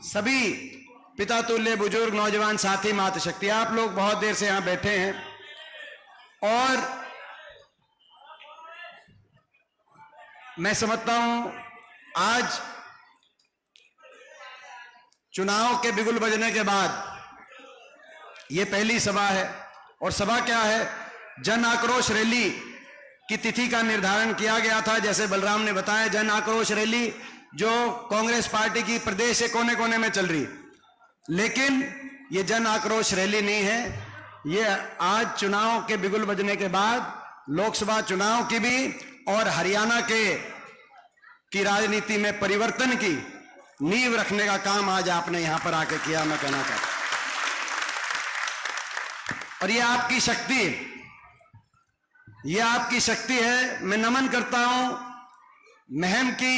सभी पिता तुल्य बुजुर्ग नौजवान साथी मातृशक्ति, आप लोग बहुत देर से यहां बैठे हैं और मैं समझता हूं आज चुनाव के बिगुल बजने के बाद यह पहली सभा है। और सभा क्या है? जन आक्रोश रैली की तिथि का निर्धारण किया गया था। जैसे बलराम ने बताया, जन आक्रोश रैली जो कांग्रेस पार्टी की प्रदेश के कोने कोने में चल रही है, लेकिन ये जन आक्रोश रैली नहीं है। ये आज चुनाव के बिगुल बजने के बाद लोकसभा चुनाव की भी और हरियाणा की राजनीति में परिवर्तन की नींव रखने का काम आज आपने यहां पर आके किया, मैं कहना चाहता हूं। और ये आपकी शक्ति, ये आपकी शक्ति है। मैं नमन करता हूं महम की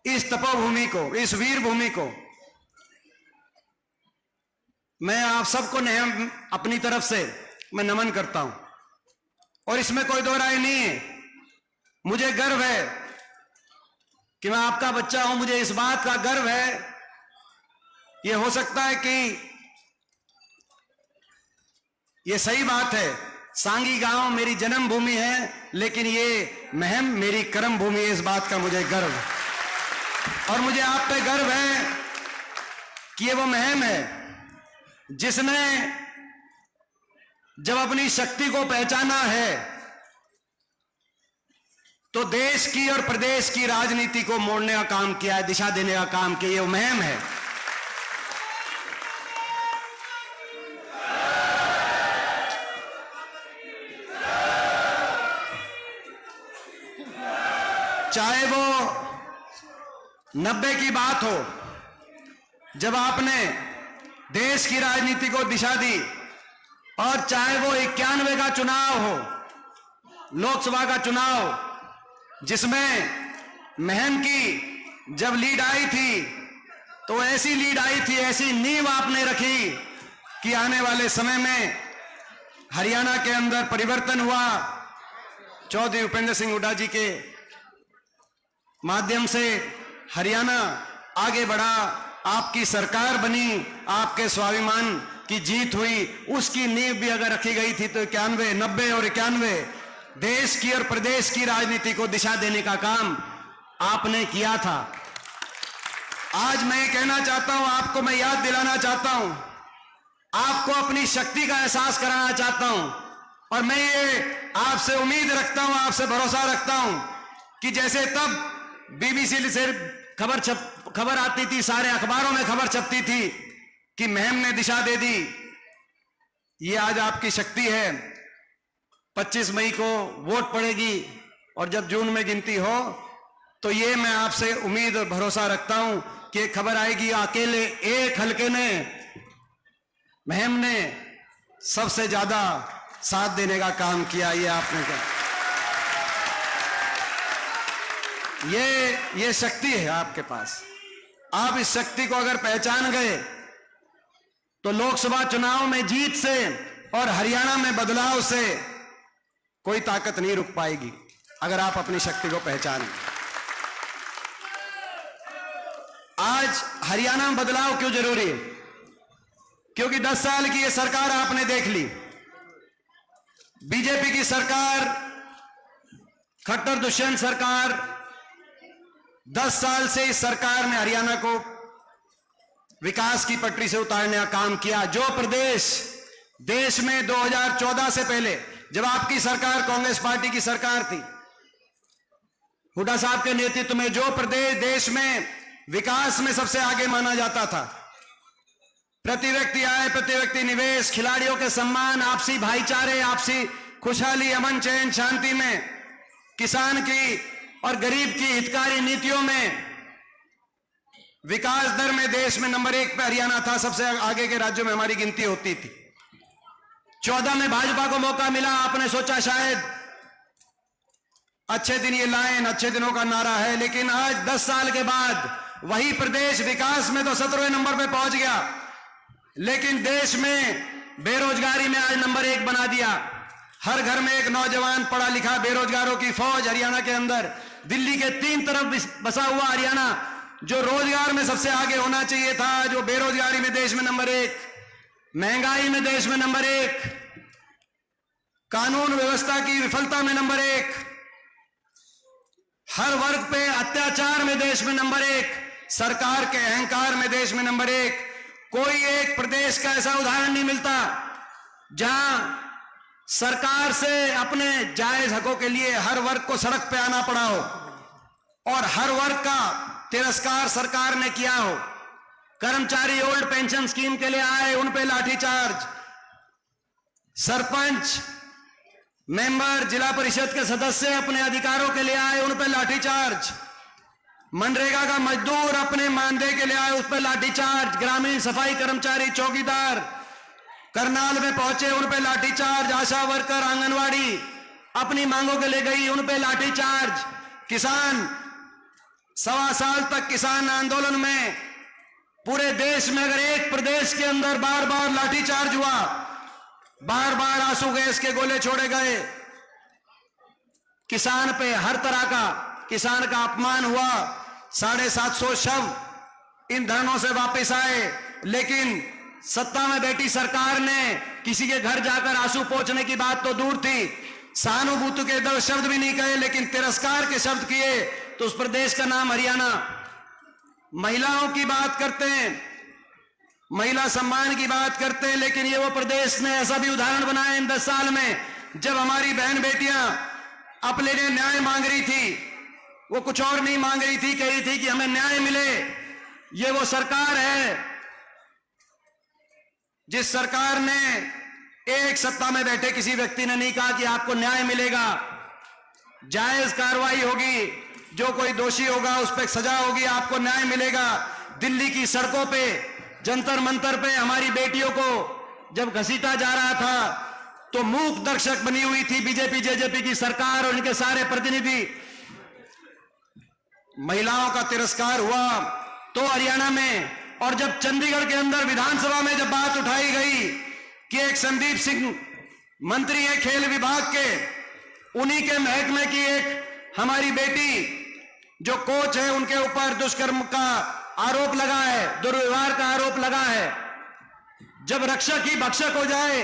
इस तपोभूमि को, इस वीर भूमि को। मैं आप सबको अपनी तरफ से मैं नमन करता हूं और इसमें कोई दो राय नहीं है। मुझे गर्व है कि मैं आपका बच्चा हूं, मुझे इस बात का गर्व है। यह हो सकता है कि यह सही बात है, सांगी गांव मेरी जन्मभूमि है, लेकिन ये महम मेरी कर्म भूमि है। इस बात का मुझे गर्व है और मुझे आप पे गर्व है कि ये वो महम है जिसने जब अपनी शक्ति को पहचाना है तो देश की और प्रदेश की राजनीति को मोड़ने का काम किया है, दिशा देने का काम किया। ये वो महम है। चाहे वो 90 की बात हो, जब आपने देश की राजनीति को दिशा दी, और चाहे वो 91 का चुनाव हो, लोकसभा का चुनाव, जिसमें महम की जब लीड आई थी तो ऐसी लीड आई थी, ऐसी नींव आपने रखी कि आने वाले समय में हरियाणा के अंदर परिवर्तन हुआ। चौधरी भूपेंद्र सिंह हुड्डा जी के माध्यम से हरियाणा आगे बढ़ा, आपकी सरकार बनी, आपके स्वाभिमान की जीत हुई। उसकी नींव भी अगर रखी गई थी तो 91, 90 और 91 देश की और प्रदेश की राजनीति को दिशा देने का काम आपने किया था। आज मैं कहना चाहता हूं, आपको मैं याद दिलाना चाहता हूं, आपको अपनी शक्ति का एहसास कराना चाहता हूं। और मैं ये आपसे उम्मीद रखता हूं, आपसे भरोसा रखता हूं कि जैसे तब बीबीसी से खबर आती थी, सारे अखबारों में खबर छपती थी कि महम ने दिशा दे दी, ये आज आपकी शक्ति है। 25 मई को वोट पड़ेगी और जब जून में गिनती हो तो ये मैं आपसे उम्मीद और भरोसा रखता हूं कि खबर आएगी। अकेले एक हलके ने, महम ने सबसे ज्यादा साथ देने का काम किया। ये आपने क्या, ये शक्ति है आपके पास। आप इस शक्ति को अगर पहचान गए तो लोकसभा चुनाव में जीत से और हरियाणा में बदलाव से कोई ताकत नहीं रुक पाएगी, अगर आप अपनी शक्ति को पहचानें। आज हरियाणा में बदलाव क्यों जरूरी है? क्योंकि 10 साल की ये सरकार आपने देख ली, बीजेपी की सरकार, खट्टर दुष्यंत सरकार, 10 साल से इस सरकार ने हरियाणा को विकास की पटरी से उतारने का काम किया। जो प्रदेश देश में 2014 से पहले, जब आपकी सरकार कांग्रेस पार्टी की सरकार थी, हुड्डा साहब के नेतृत्व में, जो प्रदेश देश में विकास में सबसे आगे माना जाता था, प्रति व्यक्ति आय, प्रति व्यक्ति निवेश, खिलाड़ियों के सम्मान, आपसी भाईचारे, आपसी खुशहाली, अमन चैन शांति में, किसान की और गरीब की हितकारी नीतियों में, विकास दर में देश में नंबर 1 पे हरियाणा था। सबसे आगे के राज्यों में हमारी गिनती होती थी। 14 में भाजपा को मौका मिला, आपने सोचा शायद अच्छे दिन ये लाइन, अच्छे दिनों का नारा है, लेकिन आज 10 साल के बाद वही प्रदेश विकास में तो 17वें नंबर पे पहुंच गया, लेकिन देश में बेरोजगारी में आज नंबर 1 बना दिया। हर घर में एक नौजवान पढ़ा लिखा बेरोजगारों की फौज हरियाणा के अंदर। दिल्ली के 3 तरफ बसा हुआ हरियाणा जो रोजगार में सबसे आगे होना चाहिए था, जो बेरोजगारी में देश में नंबर 1, महंगाई में देश में नंबर 1, कानून व्यवस्था की विफलता में नंबर 1, हर वर्ग पे अत्याचार में देश में नंबर 1, सरकार के अहंकार में देश में नंबर 1। कोई एक प्रदेश का ऐसा उदाहरण नहीं मिलता जहां सरकार से अपने जायज हकों के लिए हर वर्ग को सड़क पे आना पड़ा हो और हर वर्ग का तिरस्कार सरकार ने किया हो। कर्मचारी ओल्ड पेंशन स्कीम के लिए आए, उन पे लाठीचार्ज, सरपंच मेंबर जिला परिषद के सदस्य अपने अधिकारों के लिए आए, उन पे लाठीचार्ज, मनरेगा का मजदूर अपने मानदेय के लिए आए, उस पर लाठीचार्ज, ग्रामीण सफाई कर्मचारी चौकीदार करनाल में पहुंचे, उन पे लाठीचार्ज, आशा वर्कर आंगनवाड़ी अपनी मांगों के लिए गई, उन पे लाठीचार्ज, किसान 1.25 साल तक किसान आंदोलन में पूरे देश में अगर एक प्रदेश के अंदर बार बार लाठीचार्ज हुआ, बार बार आंसू गैस के गोले छोड़े गए, किसान पे हर तरह का किसान का अपमान हुआ, 750 शव इन धरनों से वापस आए, लेकिन सत्ता में बैठी सरकार ने किसी के घर जाकर आंसू पोंछने की बात तो दूर थी, सहानुभूति के 10 शब्द भी नहीं कहे, लेकिन तिरस्कार के शब्द किए। तो उस प्रदेश का नाम हरियाणा। महिलाओं की बात करते हैं, महिला सम्मान की बात करते हैं, लेकिन ये वो प्रदेश ने ऐसा भी उदाहरण बनाया इन 10 साल में, जब हमारी बहन बेटियां अपने लिए न्याय मांग रही थी, वो कुछ और नहीं मांग रही थी, कह रही थी कि हमें न्याय मिले। ये वो सरकार है जिस सरकार ने एक सत्ता में बैठे किसी व्यक्ति ने नहीं कहा कि आपको न्याय मिलेगा, जायज कार्रवाई होगी, जो कोई दोषी होगा उस पर सजा होगी, आपको न्याय मिलेगा। दिल्ली की सड़कों पे, जंतर मंतर पे हमारी बेटियों को जब घसीटा जा रहा था तो मूक दर्शक बनी हुई थी बीजेपी जेजेपी की सरकार और इनके सारे प्रतिनिधि। महिलाओं का तिरस्कार हुआ तो हरियाणा में, और जब चंडीगढ़ के अंदर विधानसभा में जब बात उठाई गई कि एक संदीप सिंह मंत्री है खेल विभाग के, उन्हीं के महकमे की एक हमारी बेटी जो कोच है, उनके ऊपर दुष्कर्म का आरोप लगा है, दुर्व्यवहार का आरोप लगा है। जब रक्षक ही भक्षक हो जाए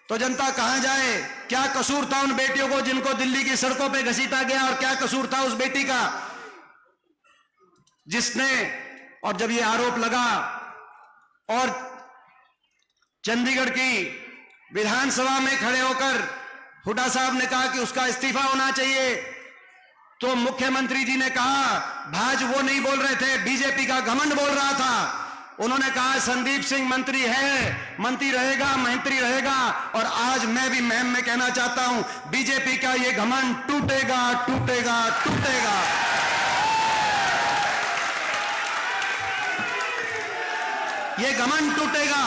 तो जनता कहां जाए? क्या कसूर था उन बेटियों को जिनको दिल्ली की सड़कों पे घसीटा गया, और क्या कसूर था उस बेटी का जिसने, और जब ये आरोप लगा और चंडीगढ़ की विधानसभा में खड़े होकर हुड्डा साहब ने कहा कि उसका इस्तीफा होना चाहिए, तो मुख्यमंत्री जी ने कहा, भाज वो नहीं बोल रहे थे, बीजेपी का घमंड बोल रहा था। उन्होंने कहा संदीप सिंह मंत्री है, मंत्री रहेगा। और आज मैं भी महम में कहना चाहता हूं, बीजेपी का ये घमंड टूटेगा, टूटेगा, टूटेगा। ये घमंड टूटेगा।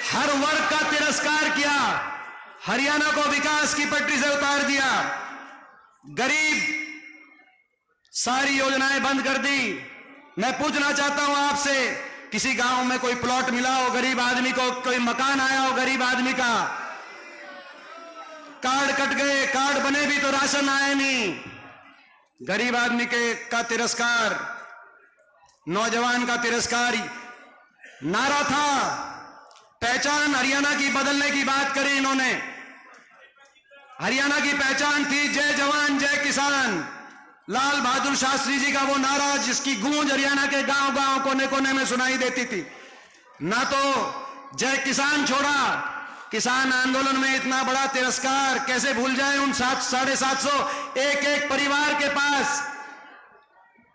हर वर्ग का तिरस्कार किया, हरियाणा को विकास की पटरी से उतार दिया, गरीब सारी योजनाएं बंद कर दी। मैं पूछना चाहता हूं आपसे, किसी गांव में कोई प्लॉट मिला हो गरीब आदमी को, कोई मकान आया हो गरीब आदमी का? कार्ड कट गए, कार्ड बने भी तो राशन आया नहीं। गरीब आदमी के का तिरस्कार, नौजवान का तिरस्कार। नारा था, पहचान हरियाणा की बदलने की बात करी इन्होंने। हरियाणा की पहचान थी जय जवान जय किसान, लाल बहादुर शास्त्री जी का वो नारा जिसकी गूंज हरियाणा के गांव गांव कोने कोने में सुनाई देती थी। ना तो जय किसान छोड़ा, किसान आंदोलन में इतना बड़ा तिरस्कार कैसे भूल जाए उन 750 एक परिवार के पास।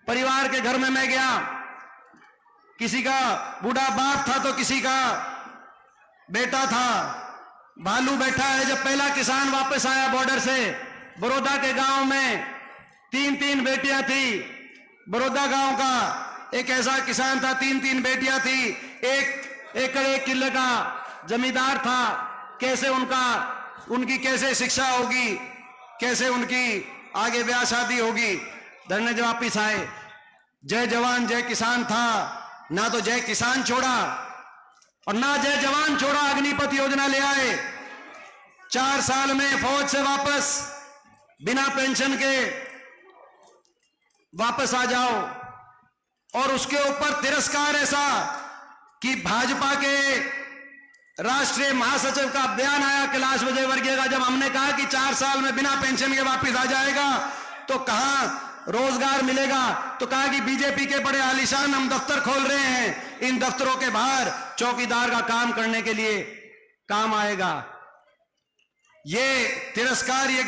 परिवार के घर में मैं गया, किसी का बूढ़ा बाप था तो किसी का बेटा था, भालू बैठा है। जब पहला किसान वापस आया बॉर्डर से, बड़ौदा के गांव में 3 बेटियां थी। बड़ौदा गांव का एक ऐसा किसान था, 3 बेटियां थी, 1 एकड़ 1 किले का जमींदार था। कैसे उनकी कैसे शिक्षा होगी, कैसे उनकी आगे ब्याह शादी होगी। धरने जब वापिस आए, जय जवान जय किसान था, ना तो जय किसान छोड़ा और ना जय जवान छोड़ा। अग्निपथ योजना ले आए, 4 साल में फौज से वापस बिना पेंशन के वापस आ जाओ। और उसके ऊपर तिरस्कार ऐसा कि भाजपा के राष्ट्रीय महासचिव का बयान आया कैलाश विजयवर्गीय का, जब हमने कहा कि 4 साल में बिना पेंशन के वापस आ जाएगा तो कहां रोजगार मिलेगा, तो कहा कि बीजेपी के बड़े आलीशान हम दफ्तर खोल रहे हैं, इन दफ्तरों के बाहर चौकीदार का काम करने के लिए काम आएगा। ये तिरस्कार, ये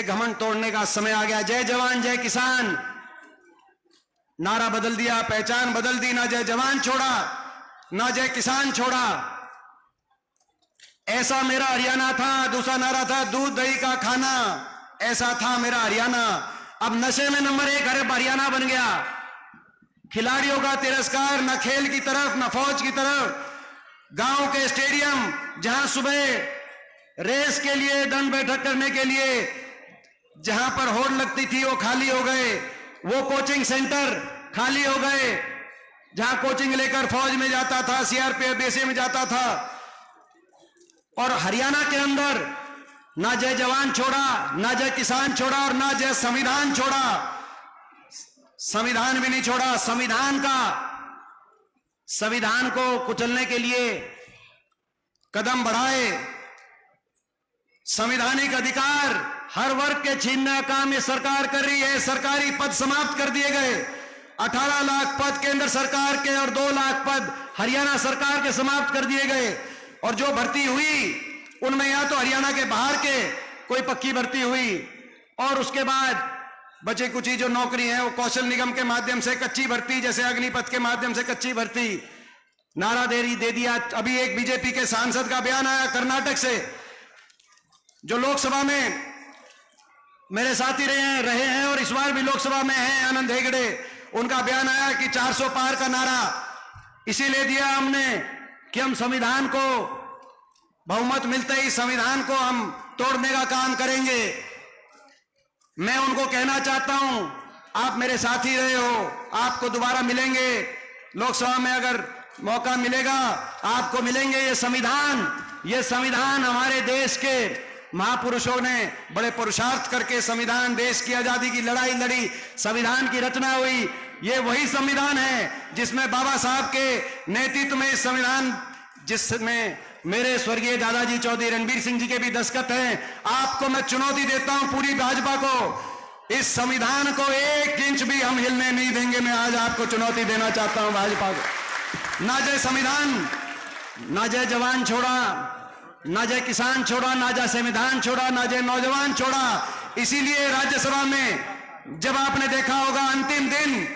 घमंड तोड़ने का समय आ गया। जय जवान जय किसान नारा बदल दिया, पहचान बदल दी, ना जय जवान छोड़ा ना जय किसान छोड़ा। ऐसा मेरा हरियाणा था। दूसरा नारा था दूध दही का खाना, ऐसा था मेरा हरियाणा। अब नशे में नंबर 1 हरियाणा बन गया। खिलाड़ियों का तिरस्कार, न खेल की तरफ न फौज की तरफ। गांव के स्टेडियम जहां सुबह रेस के लिए, दंड बैठक करने के लिए जहां पर होड़ लगती थी वो खाली हो गए। वो कोचिंग सेंटर खाली हो गए जहां कोचिंग लेकर फौज में जाता था, सीआरपीएफ बीएसए में जाता था। और हरियाणा के अंदर ना जय जवान छोड़ा, ना जय किसान छोड़ा और ना जय संविधान छोड़ा। संविधान भी नहीं छोड़ा। संविधान को कुचलने के लिए कदम बढ़ाए। संवैधानिक अधिकार हर वर्ग के छीनने का काम ये सरकार कर रही है। सरकारी पद समाप्त कर दिए गए। 18 लाख पद केंद्र सरकार के और 2 लाख पद हरियाणा सरकार के समाप्त कर दिए गए। और जो भर्ती हुई उनमें या तो हरियाणा के बाहर के कोई पक्की भर्ती हुई और उसके बाद बचे कुछ ही जो नौकरी है वो कौशल निगम के माध्यम से कच्ची भर्ती, जैसे अग्निपथ के माध्यम से कच्ची भर्ती नारा दे दिया। अभी एक बीजेपी के सांसद का बयान आया कर्नाटक से, जो लोकसभा में मेरे साथी रहे हैं और इस बार भी लोकसभा में हैं, आनंद हेगड़े। उनका बयान आया कि 400 पार का नारा इसीलिए दिया हमने कि हम संविधान को बहुमत मिलते ही संविधान को हम तोड़ने का काम करेंगे। मैं उनको कहना चाहता हूं, आप मेरे साथी रहे हो, आपको दोबारा मिलेंगे लोकसभा में, अगर मौका मिलेगा आपको मिलेंगे। ये संविधान हमारे देश के महापुरुषों ने बड़े पुरुषार्थ करके संविधान, देश की आजादी की लड़ाई लड़ी, संविधान की रचना हुई। ये वही संविधान है जिसमें बाबा साहब के नेतृत्व में संविधान, जिसमें मेरे स्वर्गीय दादाजी चौधरी रणबीर सिंह जी के भी दस्तखत हैं। आपको मैं चुनौती देता हूं, पूरी भाजपा को, इस संविधान को 1 इंच भी हम हिलने नहीं देंगे। मैं आज आपको चुनौती देना चाहता हूं भाजपा को। ना जय संविधान, ना जय जवान छोड़ा, ना जय किसान छोड़ा, ना जय संविधान छोड़ा, ना जय नौजवान छोड़ा। इसीलिए राज्यसभा में जब आपने देखा होगा अंतिम दिन,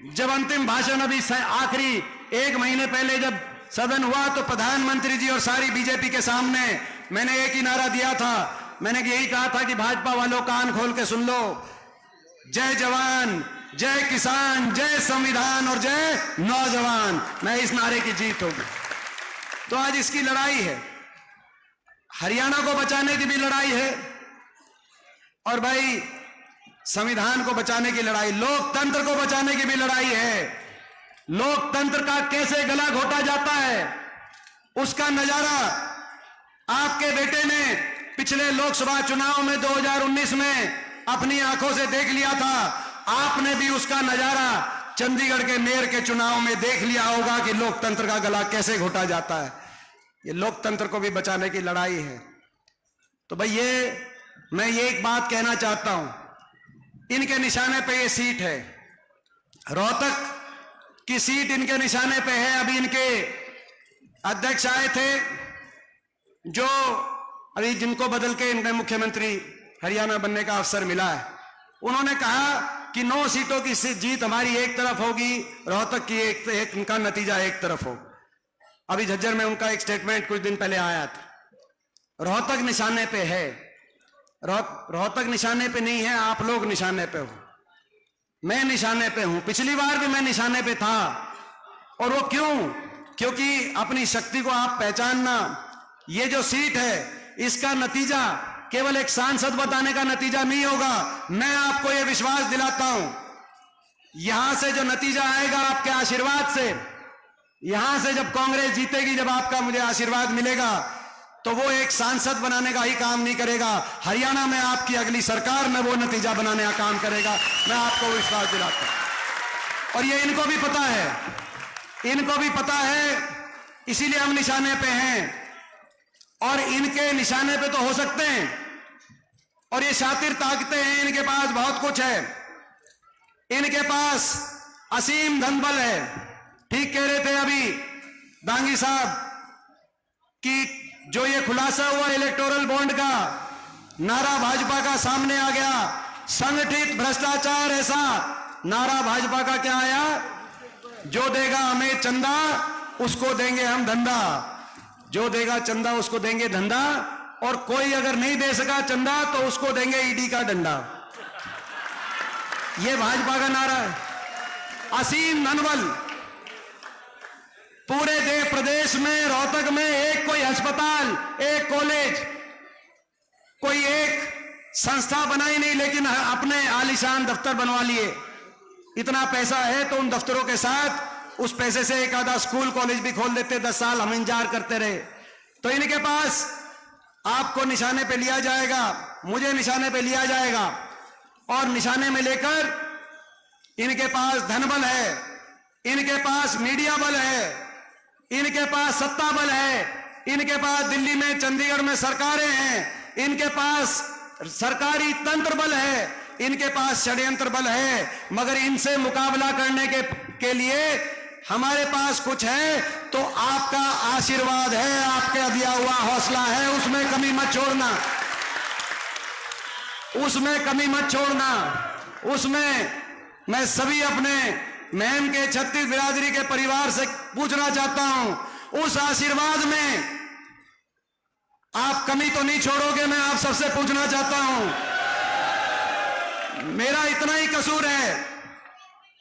जब अंतिम भाषण अभी आखिरी 1 महीने पहले जब सदन हुआ, तो प्रधानमंत्री जी और सारी बीजेपी के सामने मैंने एक ही नारा दिया था। मैंने यही कहा था कि भाजपा वालों कान खोल के सुन लो, जय जवान जय किसान जय संविधान और जय नौजवान। मैं इस नारे की जीत होगी। तो आज इसकी लड़ाई है, हरियाणा को बचाने की भी लड़ाई है और भाई संविधान को बचाने की लड़ाई, लोकतंत्र को बचाने की भी लड़ाई है। लोकतंत्र का कैसे गला घोटा जाता है उसका नजारा आपके बेटे ने पिछले लोकसभा चुनाव में 2019 में अपनी आंखों से देख लिया था। आपने भी उसका नजारा चंडीगढ़ के मेयर के चुनाव में देख लिया होगा कि लोकतंत्र का गला कैसे घोटा जाता है। ये लोकतंत्र को भी बचाने की लड़ाई है। तो भाई मैं ये एक बात कहना चाहता हूं, इनके निशाने पे ये सीट है, रोहतक की सीट इनके निशाने पे है। अभी इनके अध्यक्ष आए थे, जो अभी जिनको बदल के इनके मुख्यमंत्री हरियाणा बनने का अवसर मिला है, उन्होंने कहा कि 9 सीटों की जीत हमारी एक तरफ होगी, रोहतक की एक उनका नतीजा एक तरफ हो। अभी झज्जर में उनका एक स्टेटमेंट कुछ दिन पहले आया था। रोहतक निशाने पे है, रोहतक निशाने पे नहीं है, आप लोग निशाने पे हो, मैं निशाने पे हूं। पिछली बार भी मैं निशाने पे था। और वो क्यों? क्योंकि अपनी शक्ति को आप पहचानना, ये जो सीट है इसका नतीजा केवल एक सांसद बताने का नतीजा नहीं होगा। मैं आपको ये विश्वास दिलाता हूं, यहां से जो नतीजा आएगा आपके आशीर्वाद से, यहां से जब कांग्रेस जीतेगी, जब आपका मुझे आशीर्वाद मिलेगा, तो वो एक सांसद बनाने का ही काम नहीं करेगा, हरियाणा में आपकी अगली सरकार में वो नतीजा बनाने का काम करेगा। मैं आपको विश्वास दिलाता हूं। और ये इनको भी पता है, इनको भी पता है, इसीलिए हम निशाने पे हैं। और इनके निशाने पे तो हो सकते हैं, और ये शातिर ताकते हैं, इनके पास बहुत कुछ है, इनके पास असीम धनबल है। ठीक कह रहे थे अभी दांगी साहब कि जो ये खुलासा हुआ इलेक्टोरल बॉन्ड का, नारा भाजपा का सामने आ गया, संगठित भ्रष्टाचार ऐसा। नारा भाजपा का क्या आया? जो देगा हमें चंदा उसको देंगे हम धंधा, जो देगा चंदा उसको देंगे धंधा, और कोई अगर नहीं दे सका चंदा तो उसको देंगे ईडी का डंडा। यह भाजपा का नारा है। असीम धनबल। पूरे देश प्रदेश में, रोहतक में एक कोई अस्पताल, एक कॉलेज, कोई एक संस्था बनाई नहीं, लेकिन अपने आलीशान दफ्तर बनवा लिए। इतना पैसा है तो उन दफ्तरों के साथ उस पैसे से एक आधा स्कूल कॉलेज भी खोल देते। 10 साल हम इंतजार करते रहे। तो इनके पास आपको निशाने पे लिया जाएगा, मुझे निशाने पे लिया जाएगा, और निशाने में लेकर इनके पास धनबल है, इनके पास मीडिया बल है, इनके पास सत्ता बल है, इनके पास दिल्ली में, चंडीगढ़ में सरकारें हैं, इनके पास सरकारी तंत्र बल है, इनके पास षड्यंत्र बल है। मगर इनसे मुकाबला करने के लिए हमारे पास कुछ है, तो आपका आशीर्वाद है, आपका दिया हुआ हौसला है, उसमें कमी मत छोड़ना, उसमें कमी मत छोड़ना। उसमें मैं सभी अपने महम के 36 बिरादरी के परिवार से पूछना चाहता हूं, उस आशीर्वाद में आप कमी तो नहीं छोड़ोगे? मैं आप सबसे पूछना चाहता हूं। मेरा इतना ही कसूर है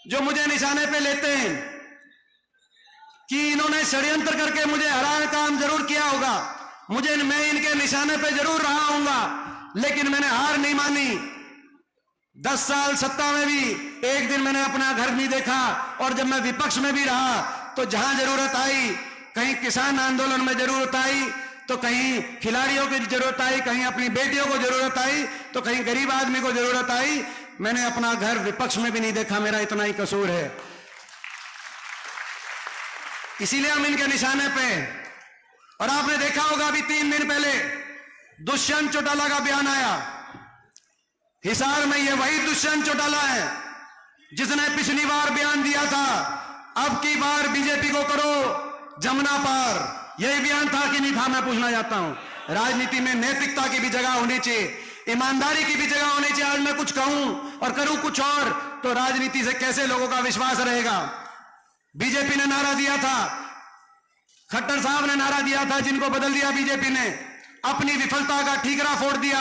जो मुझे निशाने पे लेते हैं कि इन्होंने षड्यंत्र करके मुझे हराने का काम जरूर किया होगा, मैं इनके निशाने पे जरूर रहा हूंगा, लेकिन मैंने हार नहीं मानी। 10 साल सत्ता में भी एक दिन मैंने अपना घर नहीं देखा, और जब मैं विपक्ष में भी रहा तो जहां जरूरत आई, कहीं किसान आंदोलन में जरूरत आई तो कहीं खिलाड़ियों की जरूरत आई, कहीं अपनी बेटियों को जरूरत आई तो कहीं गरीब आदमी को जरूरत आई, मैंने अपना घर विपक्ष में भी नहीं देखा। मेरा इतना ही कसूर है, इसीलिए हम इनके निशाने पे। और आपने देखा होगा अभी 3 दिन पहले दुष्यंत चौटाला का बयान आया। हिसार में ये वही दुष्यंत चौटाला है जिसने पिछली बार बयान दिया था, अब की बार बीजेपी को करो जमुना पार। यही बयान था कि नहीं था? मैं पूछना चाहता हूं। राजनीति में नैतिकता की भी जगह होनी चाहिए, ईमानदारी की भी जगह होनी चाहिए। आज मैं कुछ कहूं और करूं कुछ और, तो राजनीति से कैसे लोगों का विश्वास रहेगा? बीजेपी ने नारा दिया था, खट्टर साहब ने नारा दिया था, जिनको बदल दिया बीजेपी ने, अपनी विफलता का ठीकरा फोड़ दिया।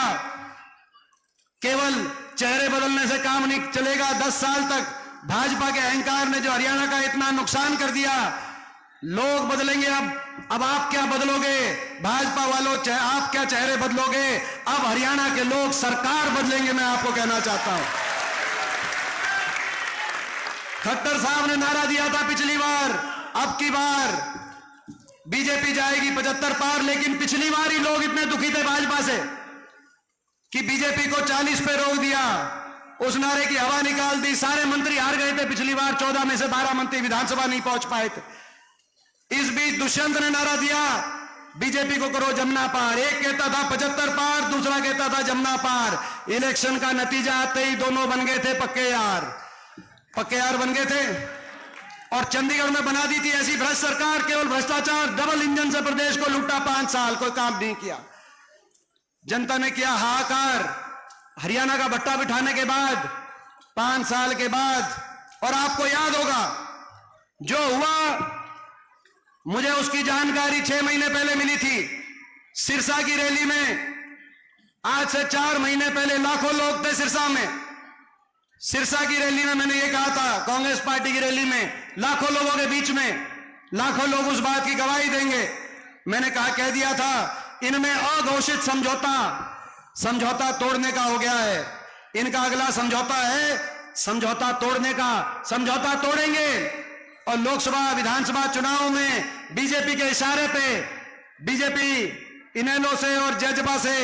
केवल चेहरे बदलने से काम नहीं चलेगा। 10 साल तक भाजपा के अहंकार ने जो हरियाणा का इतना नुकसान कर दिया, लोग बदलेंगे। अब आप क्या बदलोगे भाजपा वालों? आप क्या चेहरे बदलोगे? अब हरियाणा के लोग सरकार बदलेंगे, मैं आपको कहना चाहता हूं। खट्टर साहब ने नारा दिया था पिछली बार, अब की बार बीजेपी जाएगी 75 पार, लेकिन पिछली बार ही लोग इतने दुखी थे भाजपा से कि बीजेपी को 40 पे रोक दिया, उस नारे की हवा निकाल दी। सारे मंत्री हार गए थे पिछली बार, 14 में से 12 मंत्री विधानसभा नहीं पहुंच पाए थे। इस बीच दुष्यंत ने नारा दिया, बीजेपी को करो जमुना पार। एक कहता था 75 पार, दूसरा कहता था जमुना पार। इलेक्शन का नतीजा आते ही दोनों बन गए थे पक्के यार, पक्के यार बन गए थे। और चंडीगढ़ में बना दी थी ऐसी भ्रष्ट सरकार, केवल भ्रष्टाचार, डबल इंजन से प्रदेश को लूटा। 5 साल कोई काम नहीं किया। जनता ने किया हाहाकार। हरियाणा का भट्टा बिठाने के बाद, 5 साल के बाद, और आपको याद होगा जो हुआ, मुझे उसकी जानकारी 6 महीने पहले मिली थी। सिरसा की रैली में, आज से 4 महीने पहले लाखों लोग थे सिरसा में। सिरसा की रैली में मैंने ये कहा था, कांग्रेस पार्टी की रैली में लाखों लोगों के बीच में, लाखों लोग उस बात की गवाही देंगे। मैंने कह दिया था, इनमें अघोषित समझौता तोड़ने का हो गया है। इनका अगला समझौता है समझौता तोड़ने का। समझौता तोड़ेंगे और लोकसभा विधानसभा चुनाव में बीजेपी के इशारे पे बीजेपी इनेलो से और जजपा से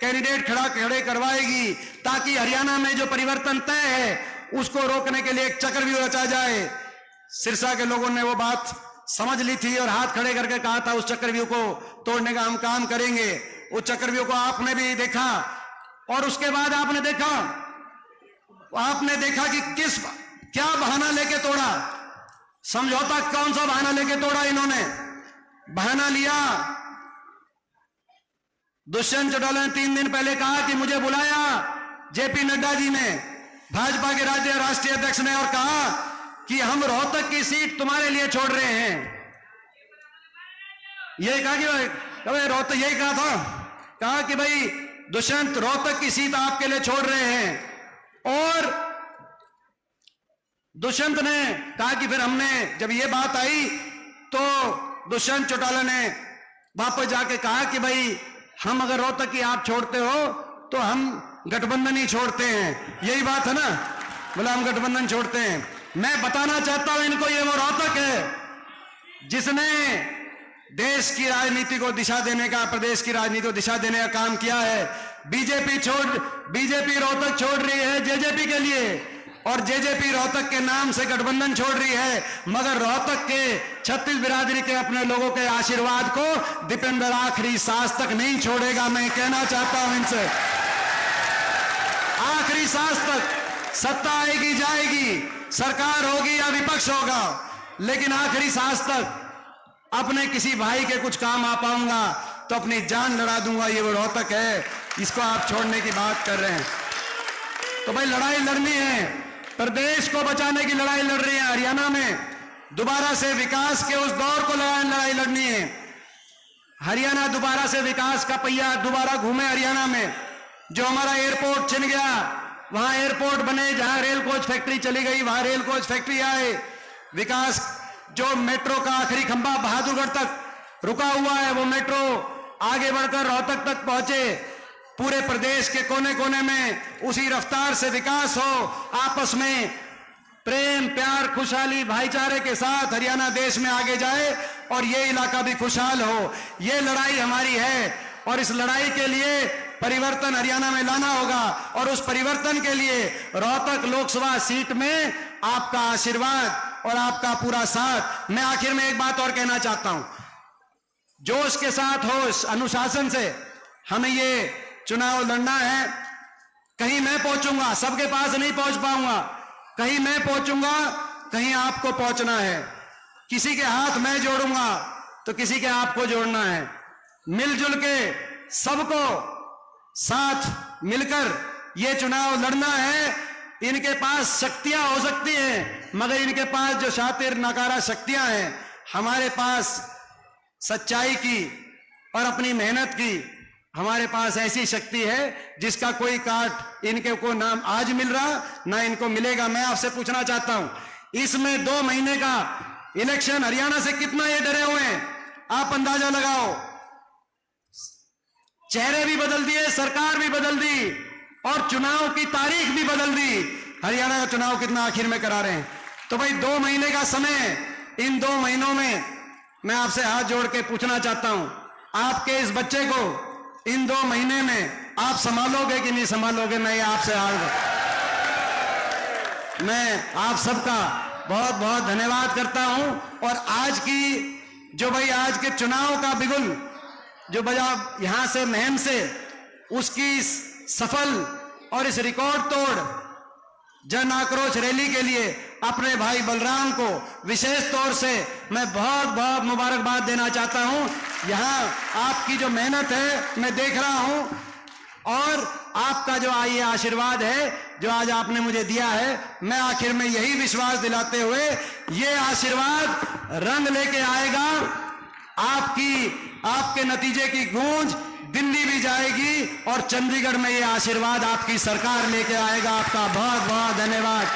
कैंडिडेट खड़े करवाएगी, ताकि हरियाणा में जो परिवर्तन तय है उसको रोकने के लिए एक चक्रव्यूह रचा जाए। सिरसा के लोगों ने वो बात समझ ली थी और हाथ खड़े करके कहा था उस चक्रव्यूह को तोड़ने का हम काम करेंगे। उस चक्रव्यूह को आपने भी देखा और उसके बाद आपने देखा कि क्या बहाना लेके तोड़ा, समझौता कौन सा बहाना लेके तोड़ा इन्होंने। बहाना लिया, दुष्यंत चौटाला ने 3 दिन पहले कहा कि मुझे बुलाया जेपी नड्डा जी ने, भाजपा के राष्ट्रीय अध्यक्ष ने, और कहा कि हम रोहतक की सीट तुम्हारे लिए छोड़ रहे हैं। यही कहा कि भाई रोहतक, यही कहा कि भाई दुष्यंत रोहतक की सीट आपके लिए छोड़ रहे हैं। और दुष्यंत ने कहा कि फिर हमने जब ये बात आई तो दुष्यंत चौटाला ने वापस जाके कहा कि भाई हम अगर रोहतक की आप छोड़ते हो तो हम गठबंधन ही छोड़ते हैं। यही बात है ना, बोला हम गठबंधन छोड़ते हैं। मैं बताना चाहता हूं इनको, ये वो रोहतक है जिसने देश की राजनीति को दिशा देने का, प्रदेश की राजनीति को दिशा देने का काम किया है। बीजेपी रोहतक छोड़ रही है जेजेपी के लिए, और जेजेपी रोहतक के नाम से गठबंधन छोड़ रही है, मगर रोहतक के 36 बिरादरी के अपने लोगों के आशीर्वाद को दीपेंद्र आखिरी सांस तक नहीं छोड़ेगा। मैं कहना चाहता हूं इनसे, आखिरी सांस तक सत्ता आएगी जाएगी, सरकार होगी या विपक्ष होगा, लेकिन आखिरी सांस तक अपने किसी भाई के कुछ काम आ पाऊंगा तो अपनी जान लड़ा दूंगा। ये वो रोहतक है, इसको आप छोड़ने की बात कर रहे हैं। तो भाई लड़ाई लड़नी है, प्रदेश को बचाने की लड़ाई लड़ रही है। हरियाणा में दोबारा से विकास के उस दौर को लड़ाई लड़नी है। हरियाणा दोबारा से विकास का पहिया दोबारा घूमे। हरियाणा में जो हमारा एयरपोर्ट छिन गया, वहां एयरपोर्ट बने, जहां रेल कोच फैक्ट्री चली गई वहां रेल कोच फैक्ट्री आए। विकास, जो मेट्रो का आखिरी खंभा बहादुरगढ़ तक रुका हुआ है, वो मेट्रो आगे बढ़कर रोहतक तक पहुंचे। पूरे प्रदेश के कोने कोने में उसी रफ्तार से विकास हो, आपस में प्रेम प्यार खुशहाली भाईचारे के साथ हरियाणा देश में आगे जाए और ये इलाका भी खुशहाल हो। ये लड़ाई हमारी है और इस लड़ाई के लिए परिवर्तन हरियाणा में लाना होगा, और उस परिवर्तन के लिए रोहतक लोकसभा सीट में आपका आशीर्वाद और आपका पूरा साथ। मैं आखिर में एक बात और कहना चाहता हूं, जोश के साथ, होश, अनुशासन से हमें ये चुनाव लड़ना है। कहीं मैं पहुंचूंगा, सबके पास नहीं पहुंच पाऊंगा, कहीं मैं पहुंचूंगा, कहीं आपको पहुंचना है। किसी के हाथ मैं जोड़ूंगा तो किसी के आपको जोड़ना है। मिलजुल के सबको साथ मिलकर ये चुनाव लड़ना है। इनके पास शक्तियां हो सकती हैं, मगर इनके पास जो शातिर नकारा शक्तियां हैं, हमारे पास सच्चाई की और अपनी मेहनत की हमारे पास ऐसी शक्ति है जिसका कोई काट इनके को नाम आज मिल रहा ना इनको मिलेगा। मैं आपसे पूछना चाहता हूं, इसमें 2 महीने का इलेक्शन हरियाणा से कितना ये डरे हुए हैं, आप अंदाजा लगाओ। चेहरे भी बदल दिए, सरकार भी बदल दी और चुनाव की तारीख भी बदल दी। हरियाणा का चुनाव कितना आखिर में करा रहे हैं। तो भाई 2 महीने का समय, इन 2 महीनों में मैं आपसे हाथ जोड़ के पूछना चाहता हूं, आपके इस बच्चे को इन 2 महीने में आप संभालोगे कि नहीं संभालोगे? मैं आपसे मैं आप सबका बहुत बहुत धन्यवाद करता हूं। और आज की जो भाई आज के चुनाव का बिगुल जो बजा यहां से महम से, उसकी सफल और इस रिकॉर्ड तोड़ जन आक्रोश रैली के लिए अपने भाई बलराम को विशेष तौर से मैं बहुत बहुत मुबारकबाद देना चाहता हूं। यहां आपकी जो मेहनत है मैं देख रहा हूं, और आपका जो ये आशीर्वाद है जो आज आपने मुझे दिया है, मैं आखिर में यही विश्वास दिलाते हुए, ये आशीर्वाद रंग लेके आएगा। आपके नतीजे की गूंज दिल्ली भी जाएगी और चंडीगढ़ में ये आशीर्वाद आपकी सरकार लेके आएगा। आपका बहुत बहुत धन्यवाद।